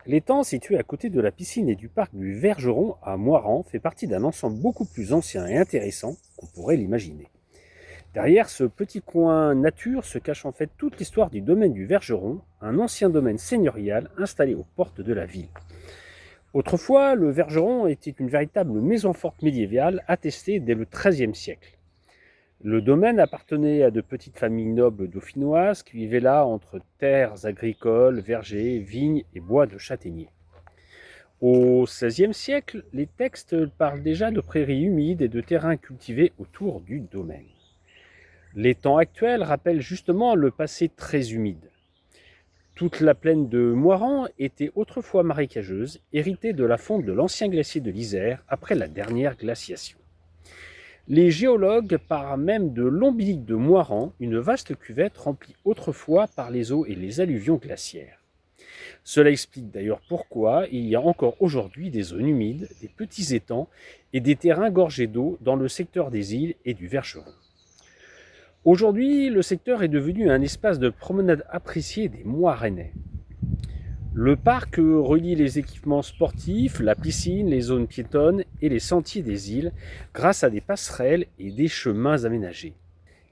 L'étang, situé à côté de la piscine et du parc du Vergeron à Moirans, fait partie d'un ensemble beaucoup plus ancien et intéressant qu'on pourrait l'imaginer. Derrière ce petit coin nature se cache en fait toute l'histoire du domaine du Vergeron, un ancien domaine seigneurial installé aux portes de la ville. Autrefois, le Vergeron était une véritable maison forte médiévale attestée dès le XIIIe siècle. Le domaine appartenait à de petites familles nobles dauphinoises qui vivaient là entre terres agricoles, vergers, vignes et bois de châtaigniers. Au XVIe siècle, les textes parlent déjà de prairies humides et de terrains cultivés autour du domaine. L'étang actuel rappelle justement le passé très humide. Toute la plaine de Moirans était autrefois marécageuse, héritée de la fonte de l'ancien glacier de l'Isère après la dernière glaciation. Les géologues parlent même de l'ombilic de Moirans, une vaste cuvette remplie autrefois par les eaux et les alluvions glaciaires. Cela explique d'ailleurs pourquoi il y a encore aujourd'hui des zones humides, des petits étangs et des terrains gorgés d'eau dans le secteur des îles et du Vergeron. Aujourd'hui, le secteur est devenu un espace de promenade apprécié des Moirannais. Le parc relie les équipements sportifs, la piscine, les zones piétonnes et les sentiers des îles grâce à des passerelles et des chemins aménagés.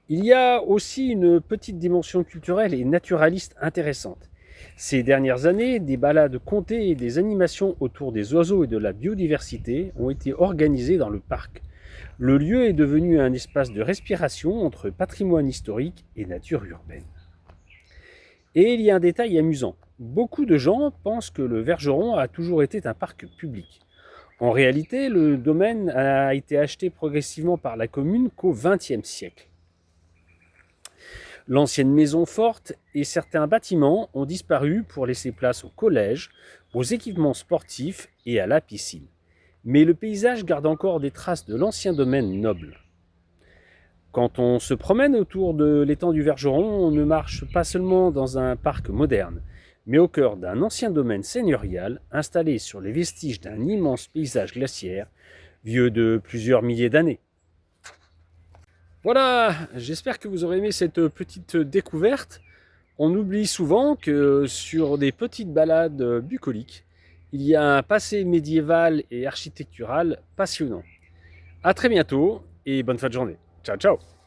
Il y a aussi une petite dimension culturelle et naturaliste intéressante. Ces dernières années, des balades contées et des animations autour des oiseaux et de la biodiversité ont été organisées dans le parc. Le lieu est devenu un espace de respiration entre patrimoine historique et nature urbaine. Et il y a un détail amusant. Beaucoup de gens pensent que le Vergeron a toujours été un parc public. En réalité, le domaine a été acheté progressivement par la commune qu'au XXe siècle. L'ancienne maison forte et certains bâtiments ont disparu pour laisser place aux collèges, aux équipements sportifs et à la piscine. Mais le paysage garde encore des traces de l'ancien domaine noble. Quand on se promène autour de l'étang du Vergeron, on ne marche pas seulement dans un parc moderne, mais au cœur d'un ancien domaine seigneurial installé sur les vestiges d'un immense paysage glaciaire, vieux de plusieurs milliers d'années. Voilà, j'espère que vous aurez aimé cette petite découverte. On oublie souvent que sur des petites balades bucoliques, il y a un passé médiéval et architectural passionnant. À très bientôt et bonne fin de journée. Ciao, ciao!